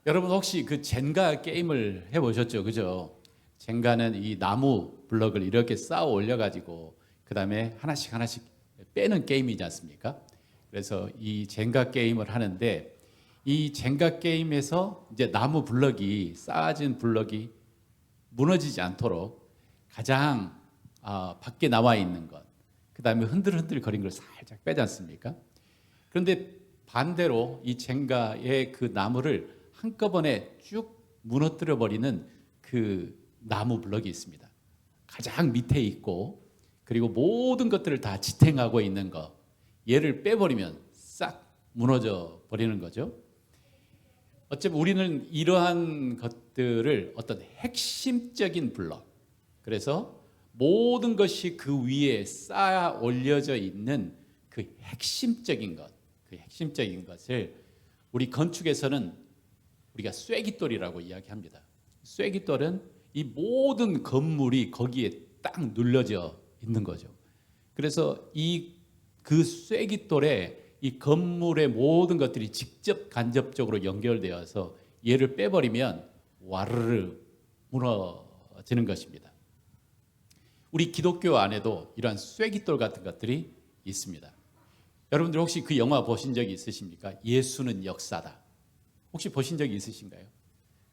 여러분 혹시 그 젠가 게임을 해보셨죠? 그죠? 젠가는 이 나무 블럭을 이렇게 쌓아 올려가지고 그 다음에 하나씩 하나씩 빼는 게임이지 않습니까? 그래서 이 젠가 게임을 하는데 이 젠가 게임에서 이제 나무 블럭이 쌓아진 블럭이 무너지지 않도록 가장 밖에 나와 있는 것, 그 다음에 흔들흔들 거린 걸 살짝 빼지 않습니까? 그런데 반대로 이 젠가의 그 나무를 한꺼번에 쭉 무너뜨려 버리는 그 나무 블럭이 있습니다. 가장 밑에 있고 그리고 모든 것들을 다 지탱하고 있는 거, 얘를 빼버리면 싹 무너져 버리는 거죠. 어차피 우리는 이러한 것들을 어떤 핵심적인 블럭, 그래서 모든 것이 그 위에 쌓아 올려져 있는 그 핵심적인 것, 그 핵심적인 것을 우리 건축에서는 우리가 쐐기돌이라고 이야기합니다. 쐐기돌은 이 모든 건물이 거기에 딱 눌려져 있는 거죠. 그래서 그 쐐기돌에 이 건물의 모든 것들이 직접 간접적으로 연결되어서 얘를 빼버리면 와르르 무너지는 것입니다. 우리 기독교 안에도 이러한 쐐기돌 같은 것들이 있습니다. 여러분들 혹시 그 영화 보신 적이 있으십니까? 예수는 역사다. 혹시 보신 적이 있으신가요?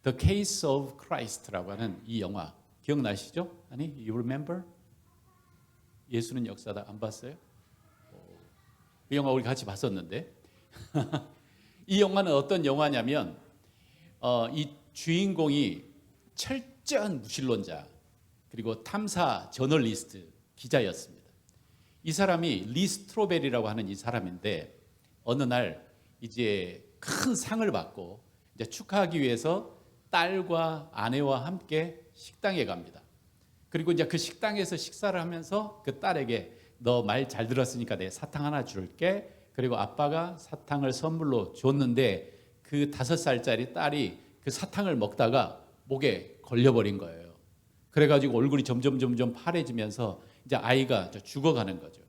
The Case of Christ라고 하는 이 영화 기억나시죠? 아니, you remember? 예수는 역사다. 안 봤어요? 이 영화 우리 같이 봤었는데 이 영화는 어떤 영화냐면 이 주인공이 철저한 무신론자 그리고 탐사 저널리스트 기자였습니다. 이 사람이 리 스트로벨이라고 하는 이 사람인데 어느 날 이제 큰 상을 받고 이제 축하하기 위해서 딸과 아내와 함께 식당에 갑니다. 그리고 이제 그 식당에서 식사를 하면서 그 딸에게 너 말 잘 들었으니까 내 사탕 하나 줄게. 그리고 아빠가 사탕을 선물로 줬는데 그 5살짜리 딸이 그 사탕을 먹다가 목에 걸려버린 거예요. 그래가지고 얼굴이 점점 파래지면서 이제 아이가 죽어가는 거죠.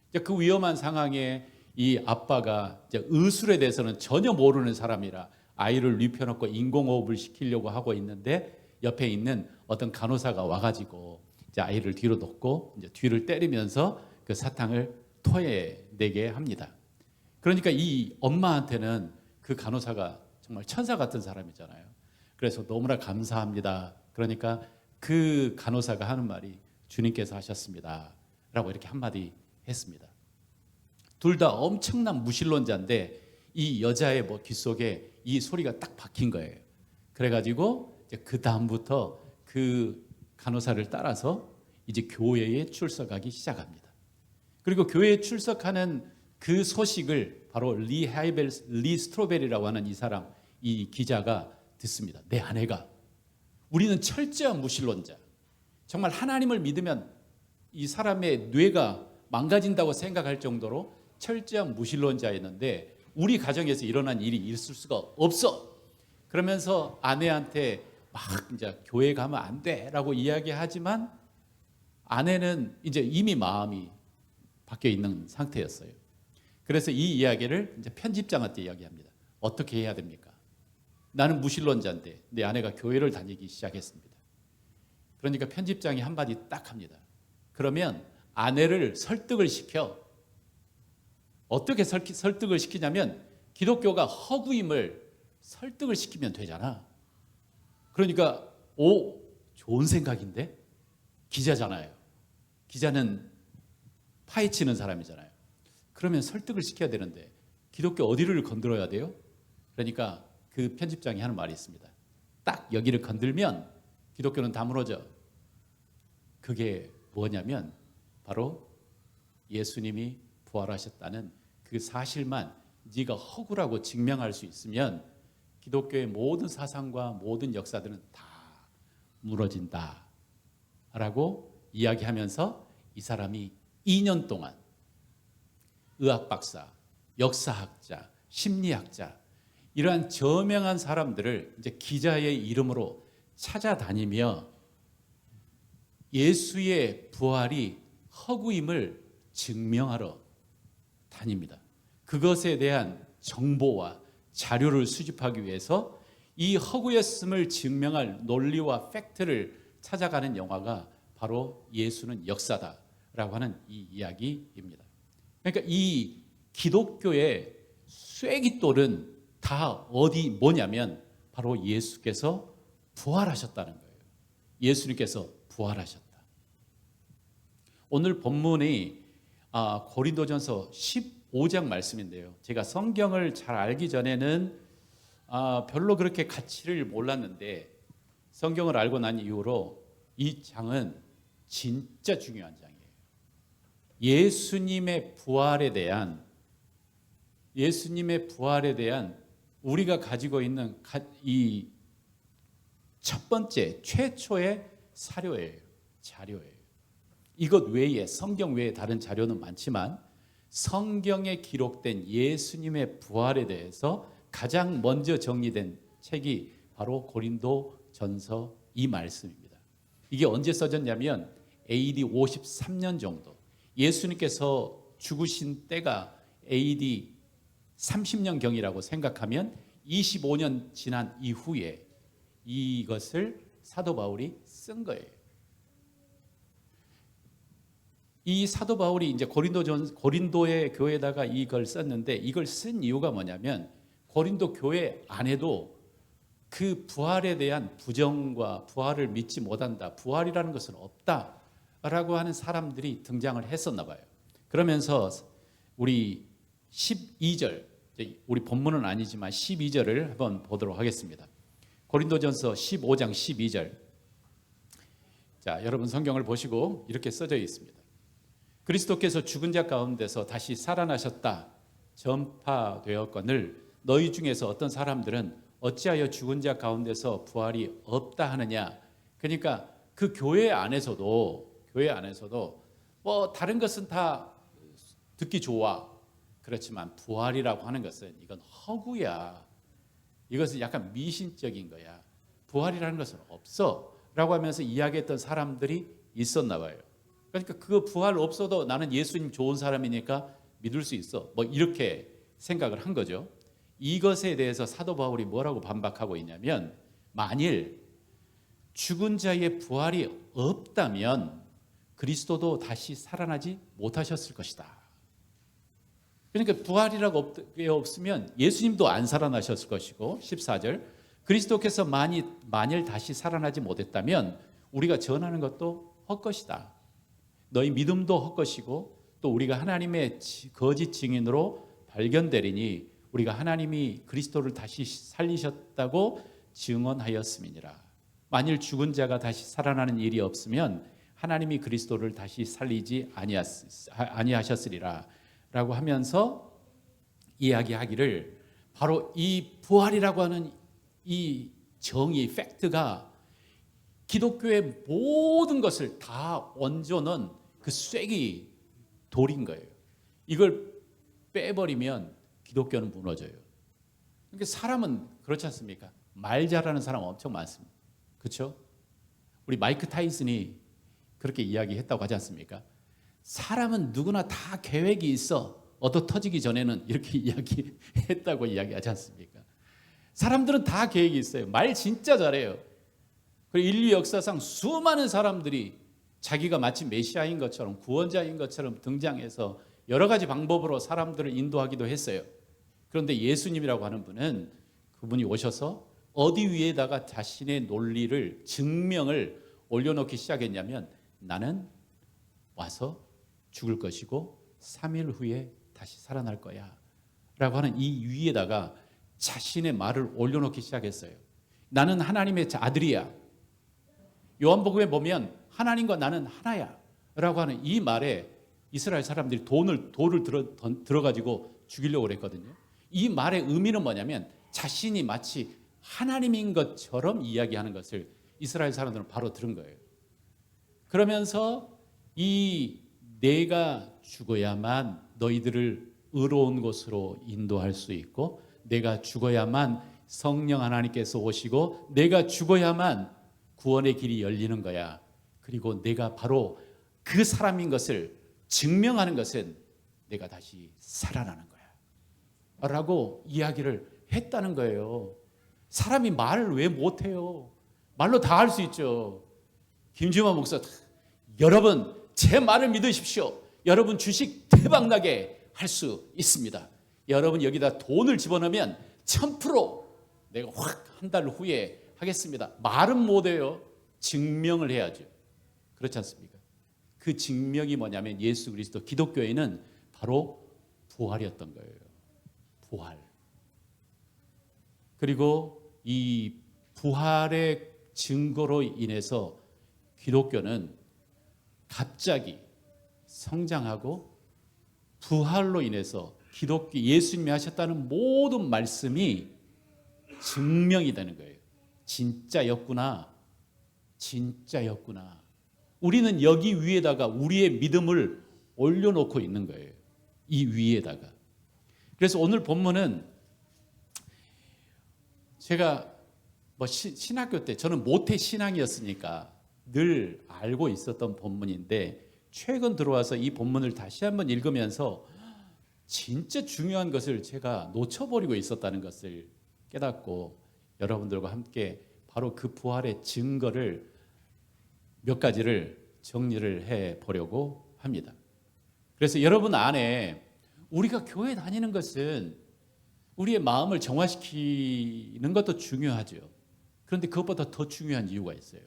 이제 그 위험한 상황에 이 아빠가 이제 의술에 대해서는 전혀 모르는 사람이라 아이를 눕혀놓고 인공호흡을 시키려고 하고 있는데 옆에 있는 어떤 간호사가 와가지고 이제 아이를 뒤로 놓고 이제 뒤를 때리면서 그 사탕을 토해내게 합니다. 그러니까 이 엄마한테는 그 간호사가 정말 천사 같은 사람이잖아요. 그래서 너무나 감사합니다. 그러니까 그 간호사가 하는 말이 주님께서 하셨습니다. 라고 이렇게 한마디 했습니다. 둘 다 엄청난 무신론자인데 이 여자의 귓속에 이 소리가 딱 박힌 거예요. 그래가지고 이제 그 다음부터 그 간호사를 따라서 이제 교회에 출석하기 시작합니다. 그리고 교회에 출석하는 그 소식을 바로 리 스트로벨이라고 하는 이 사람, 이 기자가 듣습니다. 내 아내가, 우리는 철저한 무신론자, 정말 하나님을 믿으면 이 사람의 뇌가 망가진다고 생각할 정도로 철저한 무신론자였는데 우리 가정에서 일어난 일이 있을 수가 없어. 그러면서 아내한테 막 이제 교회 가면 안 돼라고 이야기하지만 아내는 이제 이미 마음이 바뀌어 있는 상태였어요. 그래서 이 이야기를 이제 편집장한테 이야기합니다. 어떻게 해야 됩니까? 나는 무신론자인데 내 아내가 교회를 다니기 시작했습니다. 그러니까 편집장이 한마디 딱 합니다. 그러면 아내를 설득을 시켜. 어떻게 설득을 시키냐면 기독교가 허구임을 설득을 시키면 되잖아. 그러니까 좋은 생각인데? 기자잖아요. 기자는 파헤치는 사람이잖아요. 그러면 설득을 시켜야 되는데 기독교 어디를 건드려야 돼요? 그러니까 그 편집장이 하는 말이 있습니다. 딱 여기를 건들면 기독교는 다 무너져. 그게 뭐냐면 바로 예수님이 부활하셨다는 그 사실만 네가 허구라고 증명할 수 있으면 기독교의 모든 사상과 모든 역사들은 다 무너진다 라고 이야기하면서 이 사람이 2년 동안 의학 박사, 역사학자, 심리학자 이러한 저명한 사람들을 이제 기자의 이름으로 찾아다니며 예수의 부활이 허구임을 증명하러 다닙니다. 그것에 대한 정보와 자료를 수집하기 위해서 이 허구였음을 증명할 논리와 팩트를 찾아가는 영화가 바로 예수는 역사다라고 하는 이 이야기입니다. 그러니까 이 기독교의 쐐기돌은 다 어디 뭐냐면 바로 예수께서 부활하셨다는 거예요. 예수님께서 부활하셨다. 오늘 본문이 고린도전서 15장 말씀인데요. 제가 성경을 잘 알기 전에는 별로 그렇게 가치를 몰랐는데 성경을 알고 난 이후로 이 장은 진짜 중요한 장이에요. 예수님의 부활에 대한 우리가 가지고 있는 이 첫 번째 최초의 자료예요. 이것 외에 성경 외에 다른 자료는 많지만 성경에 기록된 예수님의 부활에 대해서 가장 먼저 정리된 책이 바로 고린도전서 이 말씀입니다. 이게 언제 써졌냐면 AD 53년 정도, 예수님께서 죽으신 때가 AD 30년경이라고 생각하면 25년 지난 이후에 이것을 사도 바울이 쓴 거예요. 이 사도 바울이 이제 고린도의 교회에다가 이걸 썼는데, 이걸 쓴 이유가 뭐냐면 고린도 교회 안에도 그 부활에 대한 부정과 부활을 믿지 못한다, 부활이라는 것은 없다라고 하는 사람들이 등장을 했었나 봐요. 그러면서 우리 12절, 우리 본문은 아니지만 12절을 한번 보도록 하겠습니다. 고린도전서 15장 12절. 자, 여러분 성경을 보시고 이렇게 써져 있습니다. 그리스도께서 죽은 자 가운데서 다시 살아나셨다 전파되었거늘 너희 중에서 어떤 사람들은 어찌하여 죽은 자 가운데서 부활이 없다 하느냐. 그러니까 그 교회 안에서도 뭐 다른 것은 다 듣기 좋아. 그렇지만 부활이라고 하는 것은 이건 허구야. 이것은 약간 미신적인 거야. 부활이라는 것은 없어 라고 하면서 이야기했던 사람들이 있었나 봐요. 그러니까 그 부활 없어도 나는 예수님 좋은 사람이니까 믿을 수 있어, 뭐 이렇게 생각을 한 거죠. 이것에 대해서 사도 바울이 뭐라고 반박하고 있냐면, 만일 죽은 자의 부활이 없다면 그리스도도 다시 살아나지 못하셨을 것이다. 그러니까 부활이라고 없으면 예수님도 안 살아나셨을 것이고, 14절 그리스도께서 만일 다시 살아나지 못했다면 우리가 전하는 것도 헛것이다. 너희 믿음도 헛것이고 또 우리가 하나님의 거짓 증인으로 발견되리니 우리가 하나님이 그리스도를 다시 살리셨다고 증언하였음이니라. 만일 죽은 자가 다시 살아나는 일이 없으면 하나님이 그리스도를 다시 살리지 아니하셨으리라 라고 하면서 이야기하기를, 바로 이 부활이라고 하는 이 정의, 팩트가 기독교의 모든 것을 다 얹어놓은 그 쐐기 돌인 거예요. 이걸 빼버리면 기독교는 무너져요. 그러니까 사람은 그렇지 않습니까? 말 잘하는 사람 엄청 많습니다. 그렇죠? 우리 마이크 타이슨이 그렇게 이야기했다고 하지 않습니까? 사람은 누구나 다 계획이 있어. 얻어 터지기 전에는 이렇게 이야기했다고 이야기하지 않습니까? 사람들은 다 계획이 있어요. 말 진짜 잘해요. 그리고 인류 역사상 수많은 사람들이 자기가 마치 메시아인 것처럼, 구원자인 것처럼 등장해서 여러 가지 방법으로 사람들을 인도하기도 했어요. 그런데 예수님이라고 하는 분은, 그분이 오셔서 어디 위에다가 자신의 논리를, 증명을 올려놓기 시작했냐면, 나는 와서 죽을 것이고 3일 후에 다시 살아날 거야 라고 하는 이 위에다가 자신의 말을 올려놓기 시작했어요. 나는 하나님의 아들이야. 요한복음에 보면 하나님과 나는 하나야 라고 하는 이 말에 이스라엘 사람들이 돌을 들어가지고 죽이려고 그랬거든요. 이 말의 의미는 뭐냐면 자신이 마치 하나님인 것처럼 이야기하는 것을 이스라엘 사람들은 바로 들은 거예요. 그러면서 이 내가 죽어야만 너희들을 의로운 곳으로 인도할 수 있고, 내가 죽어야만 성령 하나님께서 오시고, 내가 죽어야만 구원의 길이 열리는 거야. 그리고 내가 바로 그 사람인 것을 증명하는 것은 내가 다시 살아나는 거야 라고 이야기를 했다는 거예요. 사람이 말을 왜 못해요? 말로 다 할 수 있죠. 김주만 목사, 여러분 제 말을 믿으십시오. 여러분 주식 대박나게 할 수 있습니다. 여러분 여기다 돈을 집어넣으면 1000% 내가 확 한 달 후에 하겠습니다. 말은 못해요. 증명을 해야죠. 그렇지 않습니까? 그 증명이 뭐냐면 예수 그리스도, 기독교에는 바로 부활이었던 거예요. 부활. 그리고 이 부활의 증거로 인해서 기독교는 갑자기 성장하고, 부활로 인해서 기독교, 예수님이 하셨다는 모든 말씀이 증명이 되는 거예요. 진짜였구나. 진짜였구나. 우리는 여기 위에다가 우리의 믿음을 올려놓고 있는 거예요. 이 위에다가. 그래서 오늘 본문은 제가 신학교 때 저는 모태 신앙이었으니까 늘 알고 있었던 본문인데, 최근 들어와서 이 본문을 다시 한번 읽으면서 진짜 중요한 것을 제가 놓쳐버리고 있었다는 것을 깨닫고, 여러분들과 함께 바로 그 부활의 증거를 몇 가지를 정리를 해 보려고 합니다. 그래서 여러분 안에, 우리가 교회 다니는 것은 우리의 마음을 정화시키는 것도 중요하죠. 그런데 그것보다 더 중요한 이유가 있어요.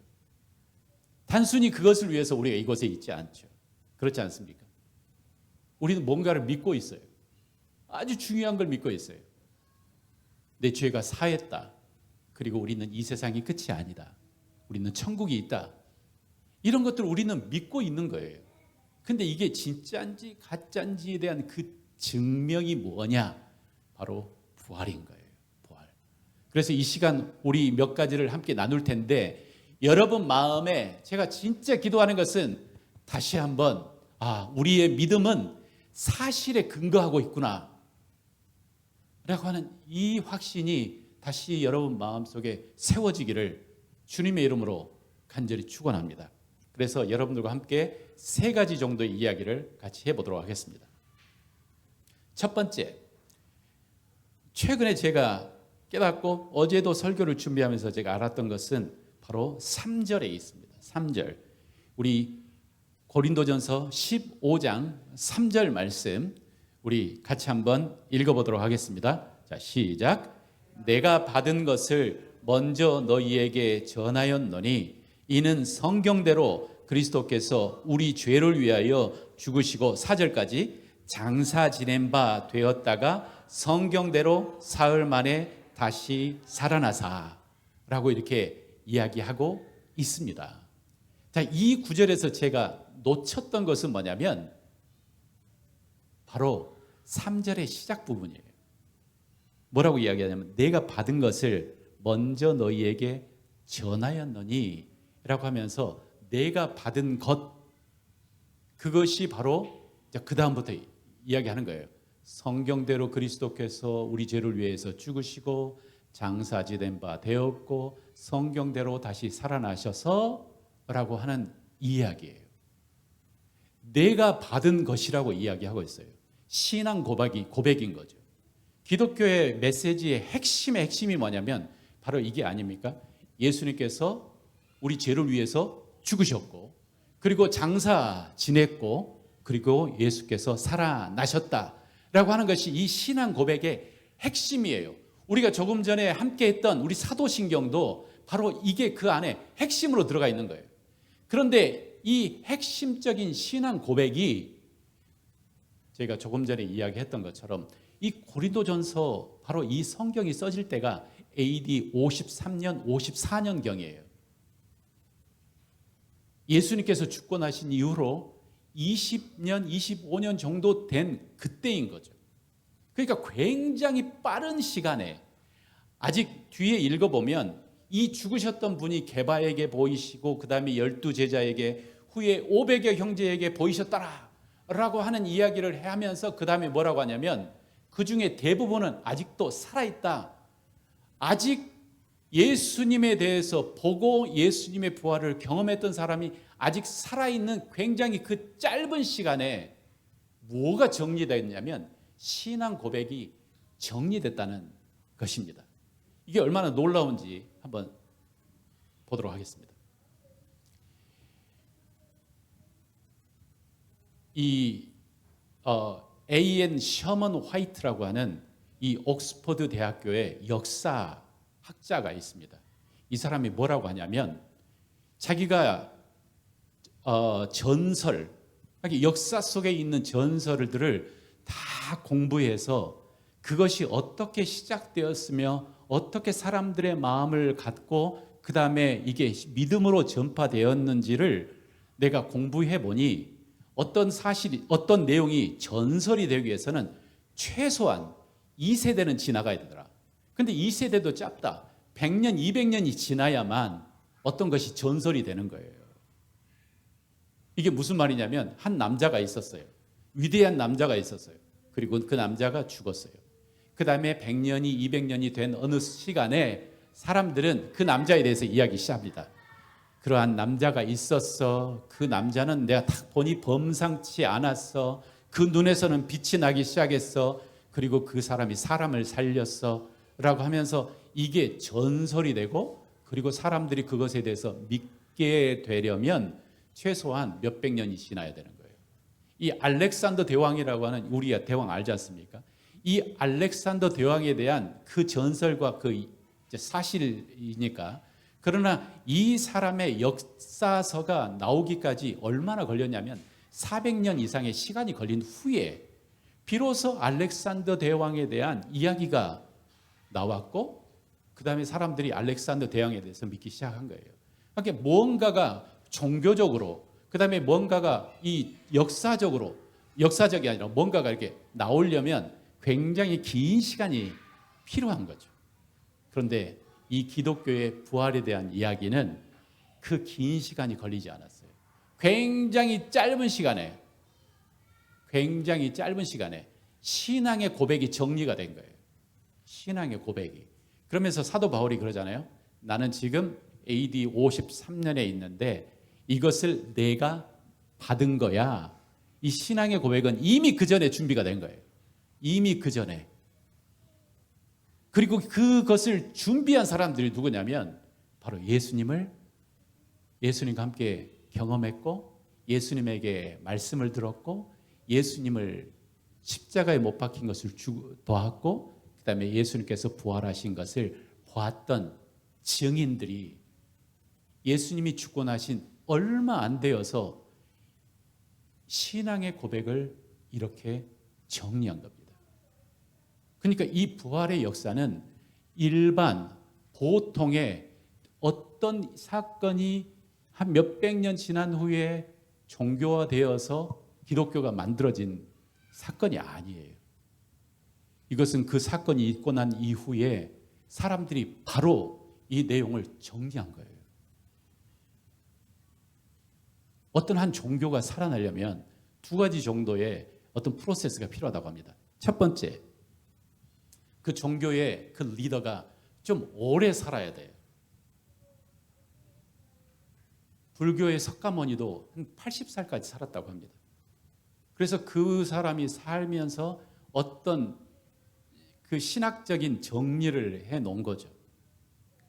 단순히 그것을 위해서 우리가 이곳에 있지 않죠. 그렇지 않습니까? 우리는 뭔가를 믿고 있어요. 아주 중요한 걸 믿고 있어요. 내 죄가 사했다. 그리고 우리는 이 세상이 끝이 아니다. 우리는 천국이 있다. 이런 것들을 우리는 믿고 있는 거예요. 근데 이게 진짜인지 가짜인지에 대한 그 증명이 뭐냐? 바로 부활인 거예요. 부활. 그래서 이 시간 우리 몇 가지를 함께 나눌 텐데, 여러분 마음에 제가 진짜 기도하는 것은 다시 한번 우리의 믿음은 사실에 근거하고 있구나 라고 하는 이 확신이 다시 여러분 마음속에 세워지기를 주님의 이름으로 간절히 축원합니다. 그래서 여러분들과 함께 세 가지 정도의 이야기를 같이 해보도록 하겠습니다. 첫 번째, 최근에 제가 깨닫고 어제도 설교를 준비하면서 제가 알았던 것은 바로 3절에 있습니다. 3절. 우리 고린도전서 15장 3절 말씀 우리 같이 한번 읽어보도록 하겠습니다. 자, 시작. 내가 받은 것을 먼저 너희에게 전하였노니 이는 성경대로 그리스도께서 우리 죄를 위하여 죽으시고, 4절까지 장사 지낸 바 되었다가 성경대로 사흘 만에 다시 살아나사 라고 이렇게 이야기하고 있습니다. 자, 이 구절에서 제가 놓쳤던 것은 뭐냐면 바로 3절의 시작 부분이에요. 뭐라고 이야기하냐면 내가 받은 것을 먼저 너희에게 전하였노니 라고 하면서 내가 받은 것, 그것이 바로 그 다음부터 이야기하는 거예요. 성경대로 그리스도께서 우리 죄를 위해서 죽으시고 장사지된 바 되었고 성경대로 다시 살아나셔서 라고 하는 이야기예요. 내가 받은 것이라고 이야기하고 있어요. 신앙 고백인 거죠. 기독교의 메시지의 핵심이 뭐냐면 바로 이게 아닙니까? 예수님께서 우리 죄를 위해서 죽으셨고, 그리고 장사 지냈고, 그리고 예수께서 살아나셨다라고 하는 것이 이 신앙 고백의 핵심이에요. 우리가 조금 전에 함께 했던 우리 사도신경도 바로 이게 그 안에 핵심으로 들어가 있는 거예요. 그런데 이 핵심적인 신앙 고백이 제가 조금 전에 이야기했던 것처럼 이 고린도전서, 바로 이 성경이 써질 때가 AD 53년, 54년경이에요. 예수님께서 죽고 나신 이후로 20년, 25년 정도 된 그때인 거죠. 그러니까 굉장히 빠른 시간에, 아직 뒤에 읽어보면 이 죽으셨던 분이 게바에게 보이시고 그 다음에 12제자에게 후에 500여 형제에게 보이셨다라고 하는 이야기를 하면서 그 다음에 뭐라고 하냐면 그 중에 대부분은 아직도 살아있다. 아직 예수님에 대해서 보고 예수님의 부활을 경험했던 사람이 아직 살아있는 굉장히 그 짧은 시간에 뭐가 정리되었냐면 신앙 고백이 정리됐다는 것입니다. 이게 얼마나 놀라운지 한번 보도록 하겠습니다. 이 A.N. 셔먼 화이트라고 하는 이 옥스퍼드 대학교의 역사 학자가 있습니다. 이 사람이 뭐라고 하냐면 자기가 전설, 역사 속에 있는 전설들을 다 공부해서 그것이 어떻게 시작되었으며 어떻게 사람들의 마음을 갖고 그 다음에 이게 믿음으로 전파되었는지를 내가 공부해 보니 어떤 사실이, 어떤 내용이 전설이 되기 위해서는 최소한 2세대는 지나가야 되더라. 근데 2세대도 짧다. 100년, 200년이 지나야만 어떤 것이 전설이 되는 거예요. 이게 무슨 말이냐면 한 남자가 있었어요. 위대한 남자가 있었어요. 그리고 그 남자가 죽었어요. 그 다음에 100년이, 200년이 된 어느 시간에 사람들은 그 남자에 대해서 이야기 시작합니다. 그러한 남자가 있었어. 그 남자는 내가 딱 보니 범상치 않았어. 그 눈에서는 빛이 나기 시작했어. 그리고 그 사람이 사람을 살렸어. 라고 하면서 이게 전설이 되고 그리고 사람들이 그것에 대해서 믿게 되려면 최소한 몇백 년이 지나야 되는 거예요. 이 알렉산더 대왕이라고 하는 우리 대왕 알지 않습니까? 이 알렉산더 대왕에 대한 그 전설과 그 사실이니까 그러나 이 사람의 역사서가 나오기까지 얼마나 걸렸냐면 400년 이상의 시간이 걸린 후에 비로소 알렉산더 대왕에 대한 이야기가 나왔고 그 다음에 사람들이 알렉산더 대왕에 대해서 믿기 시작한 거예요. 그러니까 뭔가가 종교적으로 그 다음에 뭔가가 이 역사적이 아니라 뭔가가 이렇게 나오려면 굉장히 긴 시간이 필요한 거죠. 그런데 이 기독교의 부활에 대한 이야기는 그 긴 시간이 걸리지 않았어요. 굉장히 짧은 시간에 신앙의 고백이 정리가 된 거예요. 신앙의 고백이. 그러면서 사도 바울이 그러잖아요. 나는 지금 AD 53년에 있는데 이것을 내가 받은 거야. 이 신앙의 고백은 이미 그 전에 준비가 된 거예요. 이미 그 전에. 그리고 그것을 준비한 사람들이 누구냐면 바로 예수님과 함께 경험했고 예수님에게 말씀을 들었고 예수님을 십자가에 못 박힌 것을 보았고 그 다음에 예수님께서 부활하신 것을 보았던 증인들이 예수님이 죽고 나신 얼마 안 되어서 신앙의 고백을 이렇게 정리한 겁니다. 그러니까 이 부활의 역사는 일반 보통의 어떤 사건이 한 몇백 년 지난 후에 종교화되어서 기독교가 만들어진 사건이 아니에요. 이것은 그 사건이 있고 난 이후에 사람들이 바로 이 내용을 정리한 거예요. 어떤 한 종교가 살아나려면 두 가지 정도의 어떤 프로세스가 필요하다고 합니다. 첫 번째, 그 종교의 그 리더가 좀 오래 살아야 돼요. 불교의 석가모니도 한 80살까지 살았다고 합니다. 그래서 그 사람이 살면서 어떤 그 신학적인 정리를 해 놓은 거죠.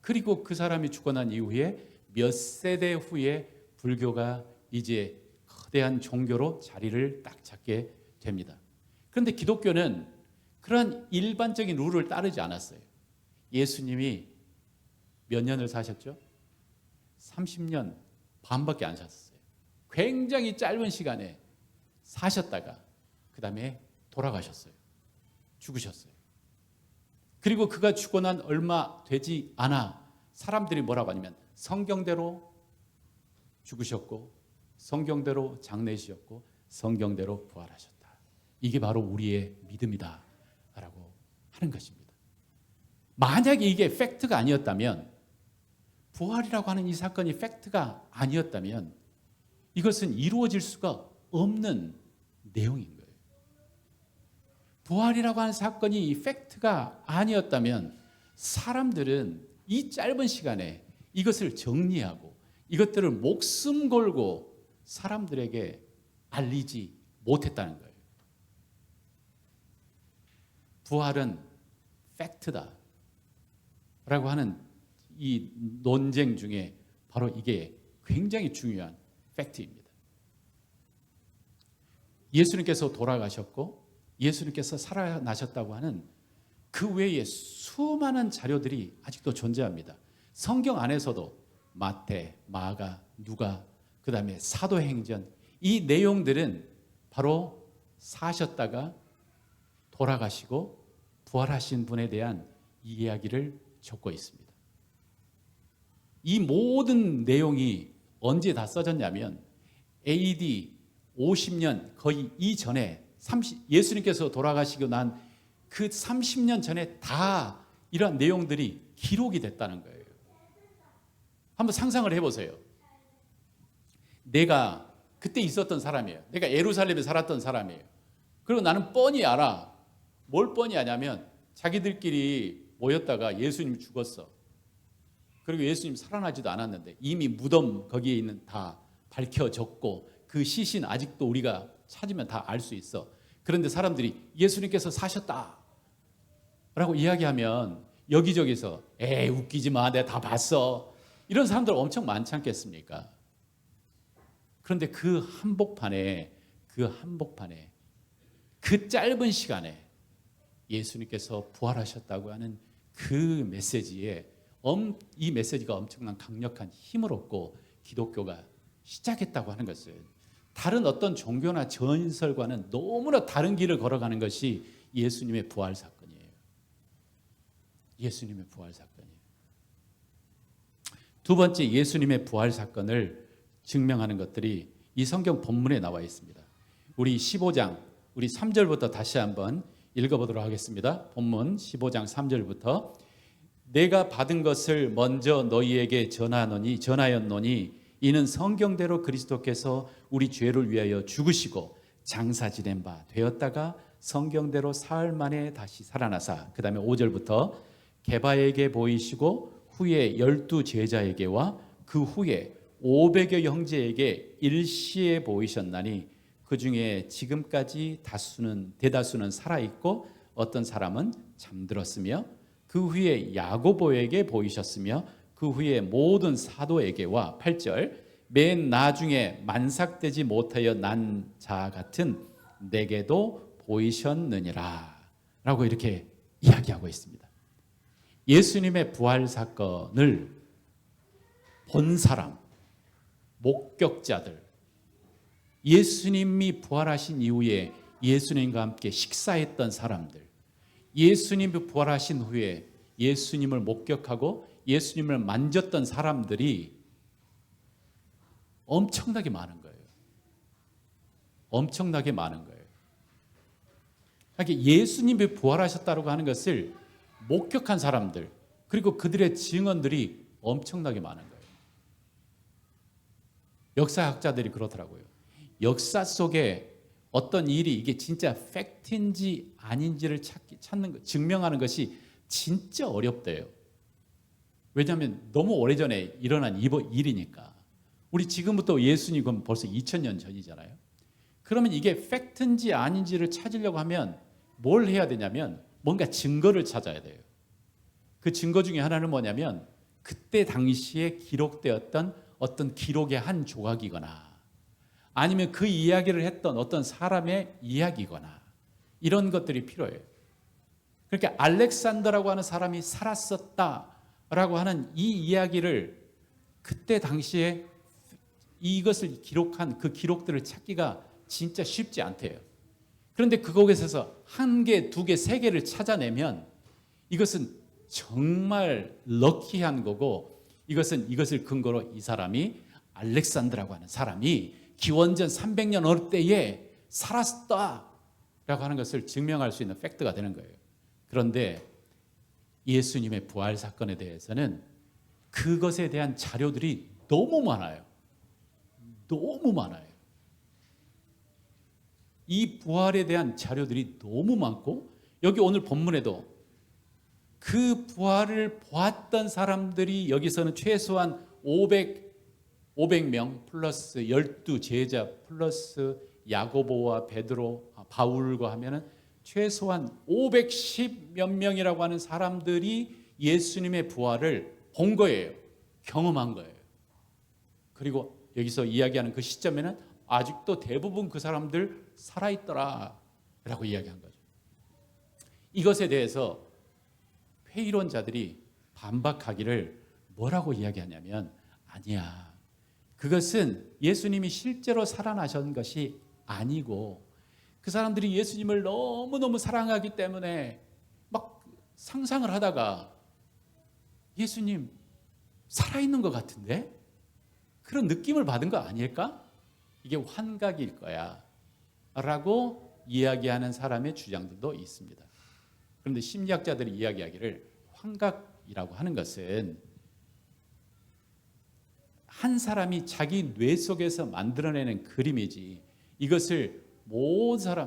그리고 그 사람이 죽고 난 이후에 몇 세대 후에 불교가 이제 거대한 종교로 자리를 딱 잡게 됩니다. 그런데 기독교는 그런 일반적인 룰을 따르지 않았어요. 예수님이 몇 년을 사셨죠? 30년 반밖에 안 사셨어요. 굉장히 짧은 시간에 사셨다가 그 다음에 돌아가셨어요. 죽으셨어요. 그리고 그가 죽고 난 얼마 되지 않아 사람들이 뭐라고 하냐면 성경대로 죽으셨고 성경대로 장례지셨고 성경대로 부활하셨다. 이게 바로 우리의 믿음이다 라고 하는 것입니다. 만약에 이게 팩트가 아니었다면 부활이라고 하는 이 사건이 팩트가 아니었다면 이것은 이루어질 수가 없는 내용인 거예요. 부활이라고 하는 사건이 이 팩트가 아니었다면 사람들은 이 짧은 시간에 이것을 정리하고 이것들을 목숨 걸고 사람들에게 알리지 못했다는 거예요. 부활은 팩트다 하는 이 논쟁 중에 바로 이게 굉장히 중요한 팩트입니다. 예수님께서 돌아가셨고 예수님께서 살아나셨다고 하는 그 외에 수많은 자료들이 아직도 존재합니다. 성경 안에서도 마태, 마가, 누가, 그 다음에 사도행전, 이 내용들은 바로 사셨다가 돌아가시고 부활하신 분에 대한 이야기를 적고 있습니다. 이 모든 내용이 언제 다 써졌냐면 AD 50년 거의 이전에 예수님께서 돌아가시고 난 그 30년 전에 다 이런 내용들이 기록이 됐다는 거예요. 한번 상상을 해보세요. 내가 그때 있었던 사람이에요. 내가 예루살렘에 살았던 사람이에요. 그리고 나는 뻔히 알아. 뭘 뻔히 아냐면 자기들끼리 모였다가 예수님 죽었어. 그리고 예수님 살아나지도 않았는데 이미 무덤 거기에 있는 다 밝혀졌고 그 시신 아직도 우리가 찾으면 다 알 수 있어. 그런데 사람들이 예수님께서 사셨다 라고 이야기하면 여기저기서 에이 웃기지 마, 내가 다 봤어, 이런 사람들 엄청 많지 않겠습니까? 그런데 그 한복판에 그 짧은 시간에 예수님께서 부활하셨다고 하는 그 메시지에 이 메시지가 엄청난 강력한 힘을 얻고 기독교가 시작했다고 하는 것은 다른 어떤 종교나 전설과는 너무나 다른 길을 걸어가는 것이 예수님의 부활 사건이에요. 예수님의 부활 사건이에요. 두 번째 예수님의 부활 사건을 증명하는 것들이 이 성경 본문에 나와 있습니다. 우리 15장 우리 3절부터 다시 한번 읽어보도록 하겠습니다. 본문 15장 3절부터 내가 받은 것을 먼저 너희에게 전하였노니 이는 성경대로 그리스도께서 우리 죄를 위하여 죽으시고 장사 지낸 바 되었다가 성경대로 사흘 만에 다시 살아나사, 그 다음에 5절부터 게바에게 보이시고 후에 12 제자에게와 그 후에 500여 형제에게 일시에 보이셨나니 그 중에 지금까지 대다수는 살아있고 어떤 사람은 잠들었으며 그 후에 야고보에게 보이셨으며 그 후에 모든 사도에게와 8절 맨 나중에 만삭되지 못하여 난 자 같은 내게도 보이셨느니라 라고 이렇게 이야기하고 있습니다. 예수님의 부활 사건을 본 사람, 목격자들, 예수님이 부활하신 이후에 예수님과 함께 식사했던 사람들, 예수님이 부활하신 후에 예수님을 목격하고 예수님을 만졌던 사람들이 엄청나게 많은 거예요. 엄청나게 많은 거예요. 그러니까 예수님이 부활하셨다고 하는 것을 목격한 사람들, 그리고 그들의 증언들이 엄청나게 많은 거예요. 역사학자들이 그렇더라고요. 역사 속에 어떤 일이 이게 진짜 팩트인지 아닌지를 증명하는 것이 진짜 어렵대요. 왜냐하면 너무 오래전에 일어난 일이니까. 우리 지금부터 예수님 그럼 벌써 2000년 전이잖아요. 그러면 이게 팩트인지 아닌지를 찾으려고 하면 뭘 해야 되냐면 뭔가 증거를 찾아야 돼요. 그 증거 중에 하나는 뭐냐면 그때 당시에 기록되었던 어떤 기록의 한 조각이거나 아니면 그 이야기를 했던 어떤 사람의 이야기거나 이런 것들이 필요해요. 그러니까 알렉산더라고 하는 사람이 살았었다라고 하는 이 이야기를 그때 당시에 이것을 기록한 그 기록들을 찾기가 진짜 쉽지 않대요. 그런데 그곳에서 한 개, 두 개, 세 개를 찾아내면 이것은 정말 럭키한 거고 이것을 근거로 이 사람이 알렉산더라고 하는 사람이 기원전 300년 어느 때에 살았다라고 하는 것을 증명할 수 있는 팩트가 되는 거예요. 그런데 예수님의 부활 사건에 대해서는 그것에 대한 자료들이 너무 많아요. 너무 많아요. 이 부활에 대한 자료들이 너무 많고 여기 오늘 본문에도 그 부활을 보았던 사람들이 여기서는 최소한 500명 플러스 12 제자 플러스 야고보와 베드로, 바울과 하면은 최소한 510몇 명이라고 하는 사람들이 예수님의 부활을 본 거예요. 경험한 거예요. 그리고 여기서 이야기하는 그 시점에는 아직도 대부분 그 사람들 살아있더라 라고 이야기한 거죠. 이것에 대해서 회의론자들이 반박하기를 뭐라고 이야기하냐면, 아니야, 그것은 예수님이 실제로 살아나신 것이 아니고 그 사람들이 예수님을 너무너무 사랑하기 때문에 막 상상을 하다가 예수님 살아있는 것 같은데? 그런 느낌을 받은 거 아닐까? 이게 환각일 거야 라고 이야기하는 사람의 주장들도 있습니다. 그런데 심리학자들이 이야기하기를 환각이라고 하는 것은 한 사람이 자기 뇌 속에서 만들어내는 그림이지, 이것을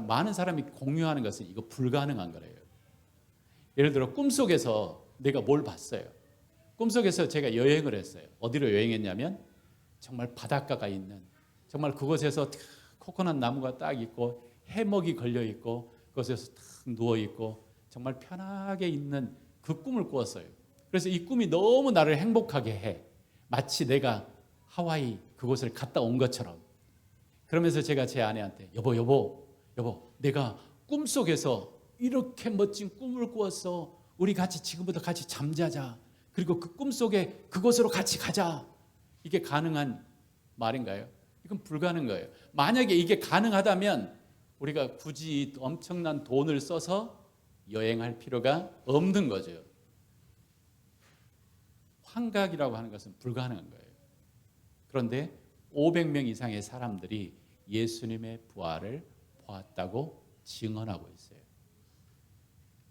많은 사람이 공유하는 것은 이거 불가능한 거래요. 예를 들어 꿈속에서 내가 뭘 봤어요. 꿈속에서 제가 여행을 했어요. 어디로 여행했냐면 정말 바닷가가 있는, 정말 그곳에서 코코넛 나무가 딱 있고 해먹이 걸려 있고 그곳에서 탁 누워 있고 정말 편하게 있는 그 꿈을 꾸었어요. 그래서 이 꿈이 너무 나를 행복하게 해. 마치 내가 하와이 그곳을 갔다 온 것처럼. 그러면서 제가 제 아내한테 여보 내가 꿈속에서 이렇게 멋진 꿈을 꾸었어. 우리 같이 지금부터 같이 잠자자. 그리고 그 꿈속에 그곳으로 같이 가자. 이게 가능한 말인가요? 이건 불가능한 거예요. 만약에 이게 가능하다면 우리가 굳이 엄청난 돈을 써서 여행할 필요가 없는 거죠. 환각이라고 하는 것은 불가능한 거예요. 그런데 500명 이상의 사람들이 예수님의 부활을 보았다고 증언하고 있어요.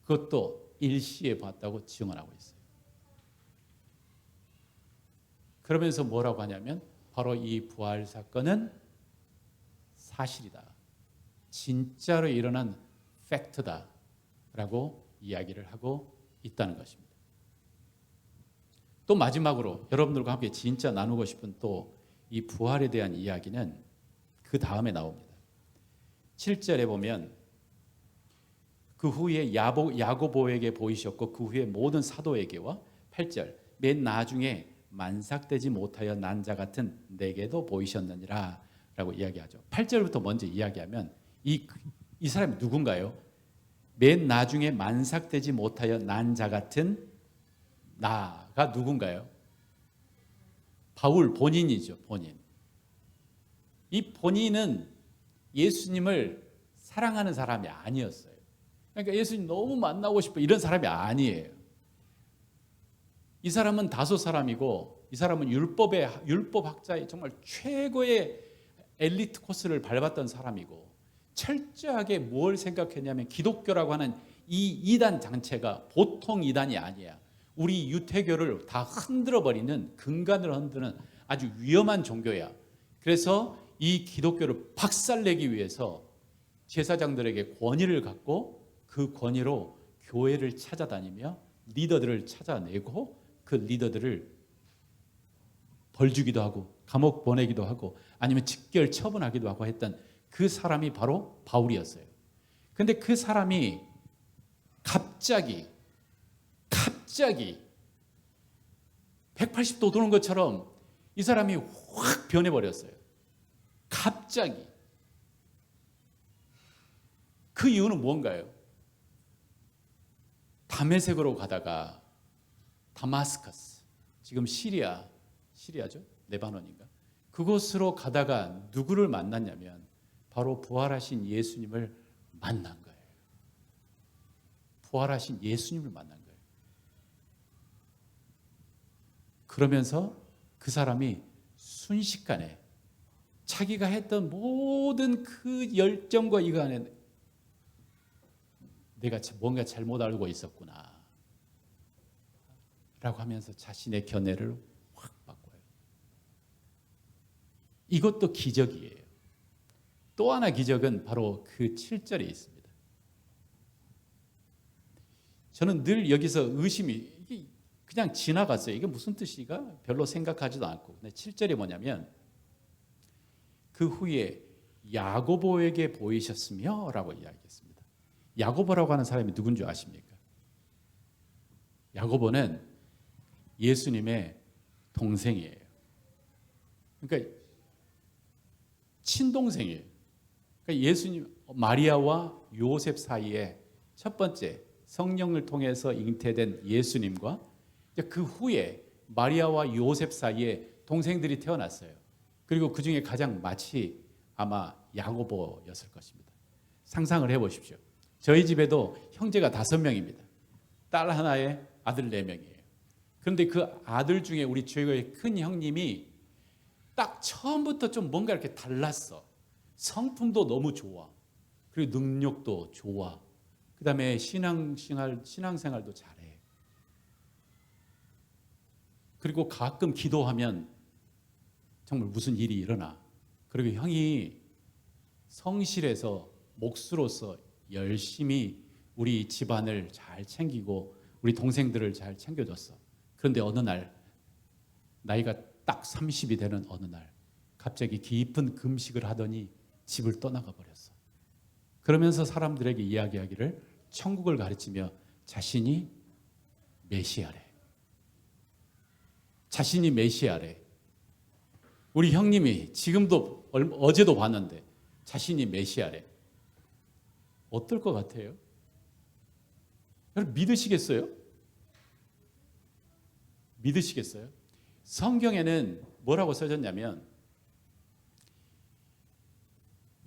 그것도 일시에 봤다고 증언하고 있어요. 그러면서 뭐라고 하냐면 바로 이 부활 사건은 사실이다. 진짜로 일어난 팩트다 라고 이야기를 하고 있다는 것입니다. 또 마지막으로 여러분들과 함께 진짜 나누고 싶은 또 이 부활에 대한 이야기는 그 다음에 나옵니다. 7절에 보면 그 후에 야고보에게 보이셨고 그 후에 모든 사도에게와 8절 맨 나중에 만삭되지 못하여 난 자 같은 내게도 보이셨느니라 라고 이야기하죠. 8절부터 먼저 이야기하면 이 사람이 누군가요? 맨 나중에 만삭되지 못하여 난 자 같은 나가 누군가요? 바울 본인이죠. 본인. 이 본인은 예수님을 사랑하는 사람이 아니었어요. 그러니까 예수님 너무 만나고 싶어 이런 사람이 아니에요. 이 사람은 다소 사람이고 이 사람은 율법학자의 정말 최고의 엘리트 코스를 밟았던 사람이고 철저하게 뭘 생각했냐면 기독교라고 하는 이 이단 장체가 보통 이단이 아니야. 우리 유태교를 다 흔들어버리는, 근간을 흔드는 아주 위험한 종교야. 그래서 이 기독교를 박살내기 위해서 제사장들에게 권위를 갖고 그 권위로 교회를 찾아다니며 리더들을 찾아내고 그 리더들을 벌 주기도 하고 감옥 보내기도 하고 아니면 직결 처분하기도 하고 했던 그 사람이 바로 바울이었어요. 그런데 그 사람이 갑자기 180도 도는 것처럼 이 사람이 확 변해버렸어요. 갑자기. 그 이유는 뭔가요? 다메섹으로 가다가 다마스커스, 지금 시리아죠? 레바논인가? 그곳으로 가다가 누구를 만났냐면 바로 부활하신 예수님을 만난 거예요. 부활하신 예수님을 만난 거예요. 그러면서 그 사람이 순식간에 자기가 했던 모든 그 열정과 이거 안에 내가 뭔가 잘못 알고 있었구나 라고 하면서 자신의 견해를 확 바꿔요. 이것도 기적이에요. 또 하나 기적은 바로 그 7절에 있습니다. 저는 늘 여기서 의심이 그냥 지나갔어요. 이게 무슨 뜻이가 별로 생각하지도 않고. 근데 7절이 뭐냐면 그 후에 야고보에게 보이셨으며 라고 이야기했습니다. 야고보라고 하는 사람이 누군지 아십니까? 야고보는 예수님의 동생이에요. 그러니까 친동생이에요. 그러니까 예수님, 마리아와 요셉 사이에 첫 번째 성령을 통해서 잉태된 예수님과 그 후에 마리아와 요셉 사이에 동생들이 태어났어요. 그리고 그 중에 가장 맏이 아마 야고보였을 것입니다. 상상을 해보십시오. 저희 집에도 형제가 5명입니다. 딸 하나에 아들 4명이에요. 그런데 그 아들 중에 우리 최고의 큰 형님이 딱 처음부터 좀 뭔가 이렇게 달랐어. 성품도 너무 좋아. 그리고 능력도 좋아. 그 다음에 신앙생활도 잘해. 그리고 가끔 기도하면 정말 무슨 일이 일어나. 그리고 형이 성실해서 목수로서 열심히 우리 집안을 잘 챙기고 우리 동생들을 잘 챙겨줬어. 그런데 어느 날 나이가 딱 30이 되는 어느 날 갑자기 깊은 금식을 하더니 집을 떠나가 버렸어. 그러면서 사람들에게 이야기하기를 천국을 가르치며 자신이 메시아래. 자신이 메시아래. 우리 형님이 지금도 어제도 봤는데 자신이 메시아래. 어떨 것 같아요? 여러분 믿으시겠어요? 믿으시겠어요? 성경에는 뭐라고 써졌냐면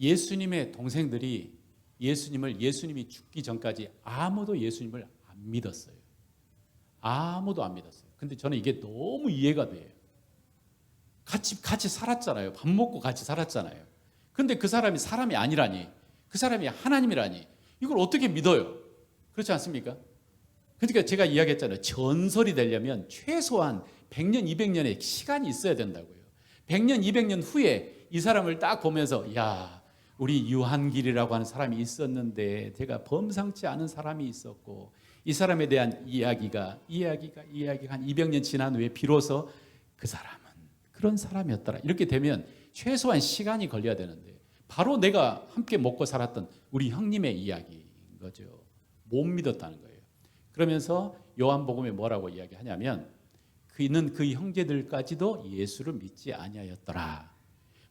예수님의 동생들이 예수님이 죽기 전까지 아무도 예수님을 안 믿었어요. 아무도 안 믿었어요. 근데 저는 이게 너무 이해가 돼요. 같이 살았잖아요. 밥 먹고 같이 살았잖아요. 근데 그 사람이 사람이 아니라니, 그 사람이 하나님이라니, 이걸 어떻게 믿어요? 그렇지 않습니까? 그러니까 제가 이야기했잖아요. 전설이 되려면 최소한 100년, 200년의 시간이 있어야 된다고요. 100년, 200년 후에 이 사람을 딱 보면서 야, 우리 유한길이라고 하는 사람이 있었는데 제가 범상치 않은 사람이 있었고 이 사람에 대한 이야기가 한 200년 지난 후에 비로소 그 사람은 그런 사람이었더라. 이렇게 되면 최소한 시간이 걸려야 되는데 바로 내가 함께 먹고 살았던 우리 형님의 이야기인 거죠. 못 믿었다는 거예요. 그러면서 요한복음에 뭐라고 이야기하냐면 그는 그 형제들까지도 예수를 믿지 아니하였더라.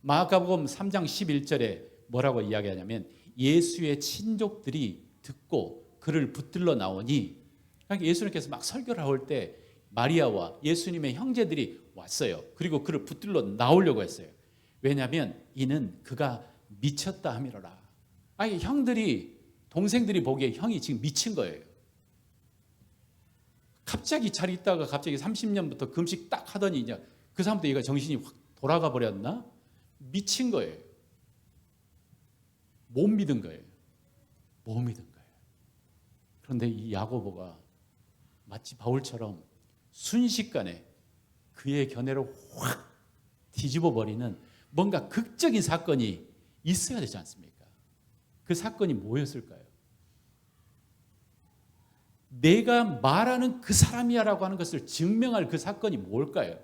마가복음 3장 11절에 뭐라고 이야기하냐면 예수의 친족들이 듣고 그를 붙들러 나오니, 그러니까 예수님께서 막 설교를 할 때 마리아와 예수님의 형제들이 왔어요. 그리고 그를 붙들러 나오려고 했어요. 왜냐하면 이는 그가 미쳤다 함이로라. 아니 동생들이 보기에 형이 지금 미친 거예요. 갑자기 잘 있다가 갑자기 30년부터 금식 딱 하더니 이제 그 사람부터 얘가 정신이 확 돌아가 버렸나? 미친 거예요. 못 믿은 거예요. 못 믿은 거예요. 그런데 이 야고보가 마치 바울처럼 순식간에 그의 견해를 확 뒤집어 버리는 뭔가 극적인 사건이 있어야 되지 않습니까? 그 사건이 뭐였을까요? 내가 말하는 그 사람이야라고 하는 것을 증명할 그 사건이 뭘까요?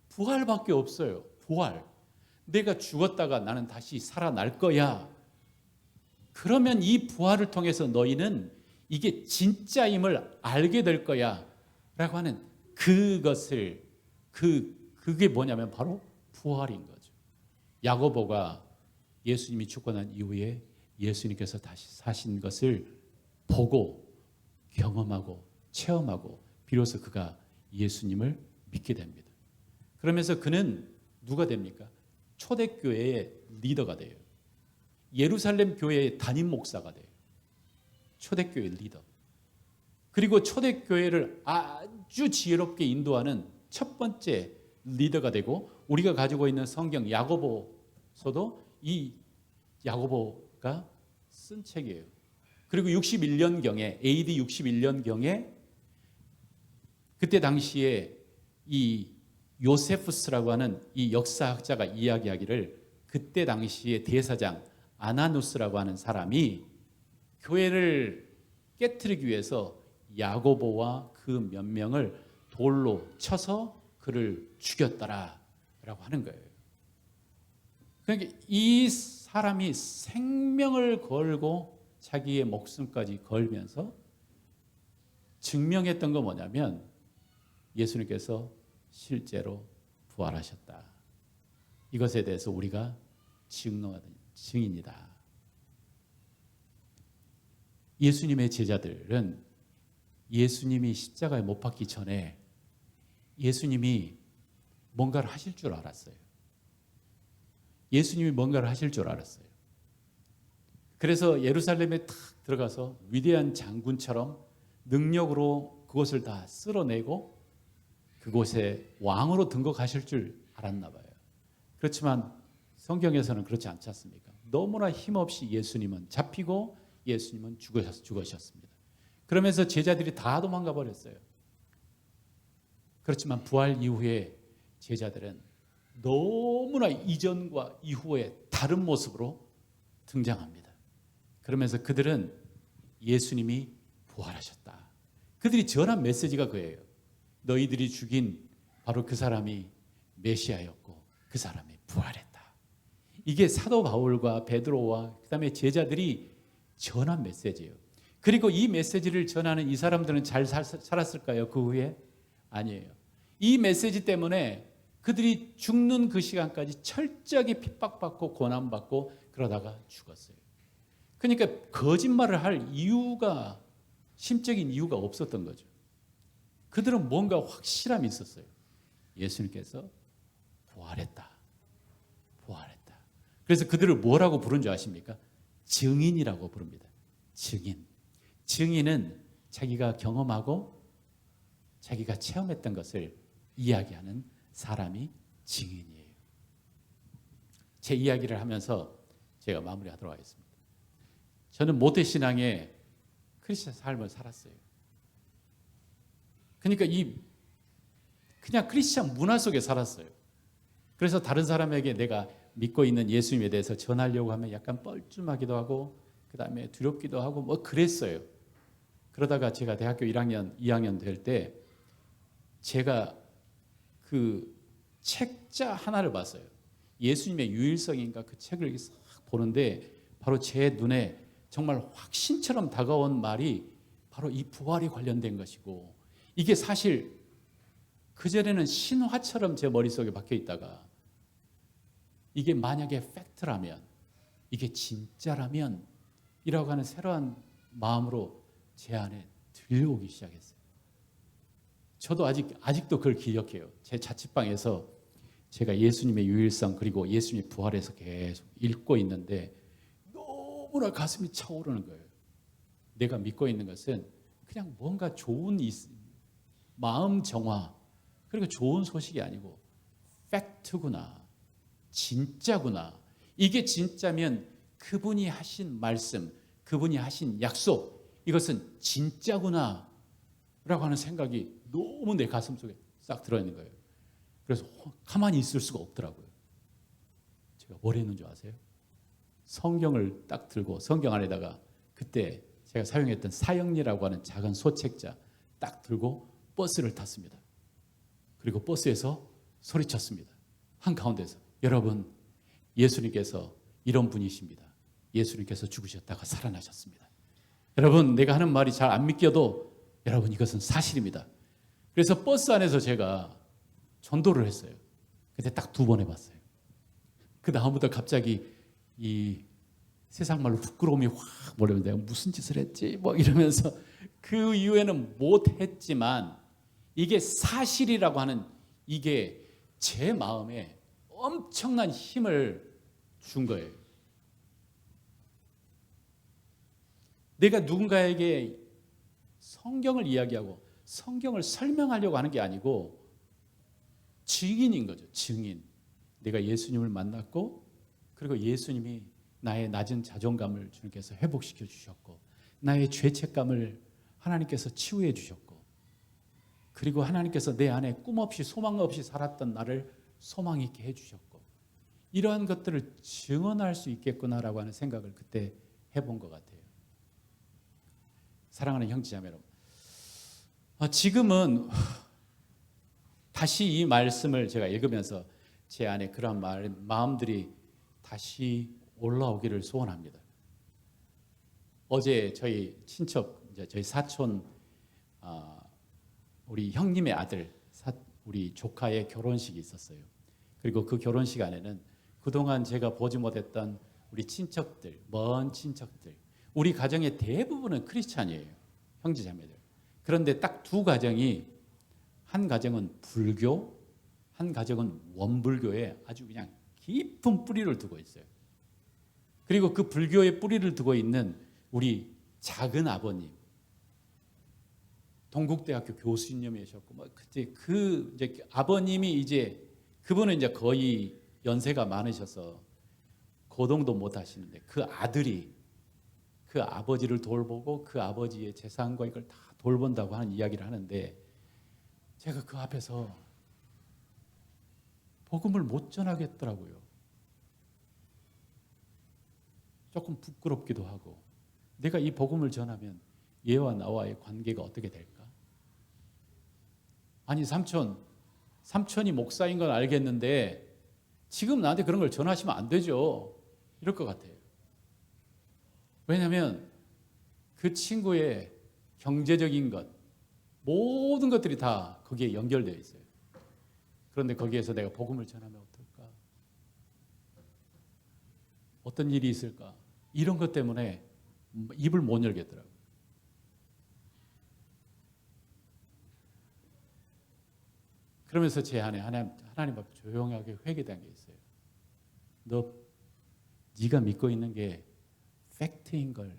부활밖에 없어요. 부활. 내가 죽었다가 나는 다시 살아날 거야. 그러면 이 부활을 통해서 너희는 이게 진짜임을 알게 될 거야 라고 하는 그것을 그게 뭐냐면 바로 부활인 거죠. 야고보가 예수님이 죽고 난 이후에 예수님께서 다시 사신 것을 보고 경험하고 체험하고 비로소 그가 예수님을 믿게 됩니다. 그러면서 그는 누가 됩니까? 초대교회의 리더가 돼요. 예루살렘 교회의 담임 목사가 돼요. 초대교회 리더. 그리고 초대교회를 아주 지혜롭게 인도하는 첫 번째 리더가 되고 우리가 가지고 있는 성경 야고보서도 이 야고보가 쓴 책이에요. 그리고 61년경에 AD 61년경에 그때 당시에 이 요세푸스라고 하는 이 역사학자가 이야기하기를 그때 당시에 대사장 아나누스라고 하는 사람이 교회를 깨트리기 위해서 야고보와 그 몇 명을 돌로 쳐서 그를 죽였더라라고 하는 거예요. 그러니까 이 사람이 생명을 걸고 자기의 목숨까지 걸면서 증명했던 건 뭐냐면 예수님께서 실제로 부활하셨다. 이것에 대해서 우리가 증인이다. 예수님의 제자들은 예수님이 십자가에 못 박기 전에 예수님이 뭔가를 하실 줄 알았어요. 예수님이 뭔가를 하실 줄 알았어요. 그래서 예루살렘에 탁 들어가서 위대한 장군처럼 능력으로 그곳을 다 쓸어내고 그곳에 왕으로 등극하실 줄 알았나 봐요. 그렇지만 성경에서는 그렇지 않지 않습니까? 너무나 힘없이 예수님은 잡히고 예수님은 죽으셨습니다. 그러면서 제자들이 다 도망가 버렸어요. 그렇지만 부활 이후에 제자들은 너무나 이전과 이후에 다른 모습으로 등장합니다. 그러면서 그들은 예수님이 부활하셨다. 그들이 전한 메시지가 그예요. 너희들이 죽인 바로 그 사람이 메시아였고 그 사람이 부활했다. 이게 사도 바울과 베드로와 그다음에 제자들이 전한 메시지예요. 그리고 이 메시지를 전하는 이 사람들은 잘 살았을까요? 그 후에? 아니에요. 이 메시지 때문에 그들이 죽는 그 시간까지 철저하게 핍박받고 고난받고 그러다가 죽었어요. 그러니까 거짓말을 할 이유가, 심적인 이유가 없었던 거죠. 그들은 뭔가 확실함이 있었어요. 예수님께서 부활했다. 부활했다. 그래서 그들을 뭐라고 부른 줄 아십니까? 증인이라고 부릅니다. 증인. 증인은 자기가 경험하고 자기가 체험했던 것을 이야기하는 사람이 증인이에요. 제 이야기를 하면서 제가 마무리하도록 하겠습니다. 저는 모태신앙의 크리스찬 삶을 살았어요. 그러니까 그냥 크리스찬 문화 속에 살았어요. 그래서 다른 사람에게 내가 믿고 있는 예수님에 대해서 전하려고 하면 약간 뻘쭘하기도 하고 그 다음에 두렵기도 하고 뭐 그랬어요. 그러다가 제가 대학교 1학년, 2학년 될 때 제가 그 책자 하나를 봤어요. 예수님의 유일성인가 그 책을 싹 보는데 바로 제 눈에 정말 확신처럼 다가온 말이 바로 이 부활이 관련된 것이고 이게 사실 그전에는 신화처럼 제 머릿속에 박혀 있다가 이게 만약에 팩트라면 이게 진짜라면 이라고 하는 새로운 마음으로 제 안에 들려오기 시작했어요. 저도 아직도 그걸 기억해요. 제 자취방에서 제가 예수님의 유일성 그리고 예수님의 부활에서 계속 읽고 있는데 너무나 가슴이 차오르는 거예요. 내가 믿고 있는 것은 그냥 뭔가 좋은 마음 정화 그리고 좋은 소식이 아니고 팩트구나. 진짜구나. 이게 진짜면 그분이 하신 말씀, 그분이 하신 약속 이것은 진짜구나 라고 하는 생각이 너무 내 가슴 속에 싹 들어있는 거예요. 그래서 가만히 있을 수가 없더라고요. 제가 뭘 했는 줄 아세요? 성경을 딱 들고 성경 안에다가 그때 제가 사용했던 사형리라고 하는 작은 소책자 딱 들고 버스를 탔습니다. 그리고 버스에서 소리쳤습니다. 한가운데서 여러분 예수님께서 이런 분이십니다. 예수님께서 죽으셨다가 살아나셨습니다. 여러분 내가 하는 말이 잘 안 믿겨도 여러분 이것은 사실입니다. 그래서 버스 안에서 제가 전도를 했어요. 그때 딱 2번 해봤어요. 그 다음부터 갑자기 이 세상 말로 부끄러움이 확 몰려오는데 내가 무슨 짓을 했지? 뭐 이러면서 그 이후에는 못했지만 이게 사실이라고 하는 이게 제 마음에 엄청난 힘을 준 거예요. 내가 누군가에게 성경을 이야기하고 성경을 설명하려고 하는 게 아니고 증인인 거죠. 증인. 내가 예수님을 만났고 그리고 예수님이 나의 낮은 자존감을 주님께서 회복시켜 주셨고 나의 죄책감을 하나님께서 치유해 주셨고 그리고 하나님께서 내 안에 꿈 없이 소망 없이 살았던 나를 소망 있게 해 주셨고 이러한 것들을 증언할 수 있겠구나라고 하는 생각을 그때 해본 것 같아요. 사랑하는 형제자매 여러분, 지금은 다시 이 말씀을 제가 읽으면서 제 안에 그런 마음들이 다시 올라오기를 소원합니다. 어제 저희 친척, 저희 사촌 우리 형님의 아들, 우리 조카의 결혼식이 있었어요. 그리고 그 결혼식 안에는 그동안 제가 보지 못했던 우리 친척들, 먼 친척들, 우리 가정의 대부분은 크리스찬이에요. 형제자매들. 그런데 딱 두 가정이, 한 가정은 불교, 한 가정은 원불교에 아주 그냥 깊은 뿌리를 두고 있어요. 그리고 그 불교의 뿌리를 두고 있는 우리 작은 아버님, 동국대학교 교수님이셨고, 뭐 이제 아버님이 그분은 이제 거의 연세가 많으셔서 거동도 못 하시는데 그 아들이 그 아버지를 돌보고 그 아버지의 재산과 이걸 다 돌본다고 하는 이야기를 하는데, 제가 그 앞에서 복음을 못 전하겠더라고요. 조금 부끄럽기도 하고, 내가 이 복음을 전하면 얘와 나와의 관계가 어떻게 될까? 아니, 삼촌이 목사인 건 알겠는데 지금 나한테 그런 걸 전하시면 안 되죠. 이럴 것 같아요. 왜냐하면 그 친구의 경제적인 것, 모든 것들이 다 거기에 연결되어 있어요. 그런데 거기에서 내가 복음을 전하면 어떨까? 어떤 일이 있을까? 이런 것 때문에 입을 못 열겠더라고요. 그러면서 제 안에 하나님 앞에 조용하게 회개된 게 있어요. 네가 믿고 있는 게 팩트인 걸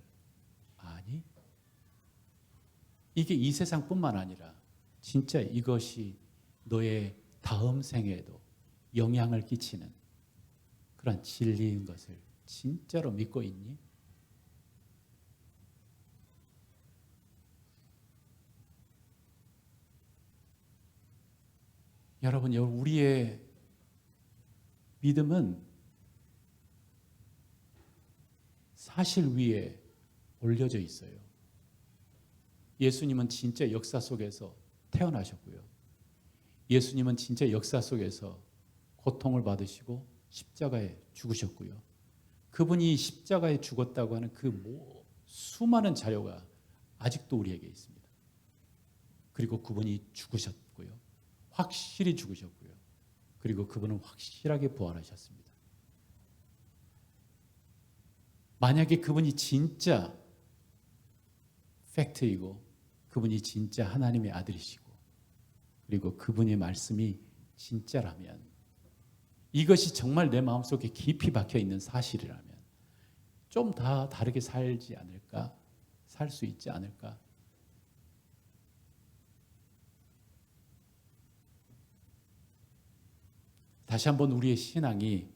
아니? 이게 이 세상뿐만 아니라 진짜 이것이 너의 다음 생에도 영향을 끼치는 그런 진리인 것을 진짜로 믿고 있니? 여러분, 우리의 믿음은 사실 위에 올려져 있어요. 예수님은 진짜 역사 속에서 태어나셨고요. 예수님은 진짜 역사 속에서 고통을 받으시고 십자가에 죽으셨고요. 그분이 십자가에 죽었다고 하는 그 수많은 자료가 아직도 우리에게 있습니다. 그리고 그분이 죽으셨고요. 확실히 죽으셨고요. 그리고 그분은 확실하게 부활하셨습니다. 만약에 그분이 진짜 팩트이고 그분이 진짜 하나님의 아들이시고 그리고 그분의 말씀이 진짜라면, 이것이 정말 내 마음속에 깊이 박혀 있는 사실이라면 좀 다 다르게 살지 않을까? 살 수 있지 않을까? 다시 한번 우리의 신앙이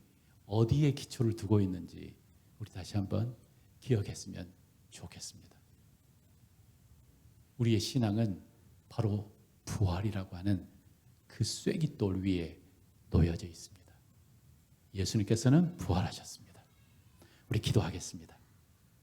어디에 기초를 두고 있는지 우리 다시 한번 기억했으면 좋겠습니다. 우리의 신앙은 바로 부활이라고 하는 그 쐐기돌 위에 놓여져 있습니다. 예수님께서는 부활하셨습니다. 우리 기도하겠습니다.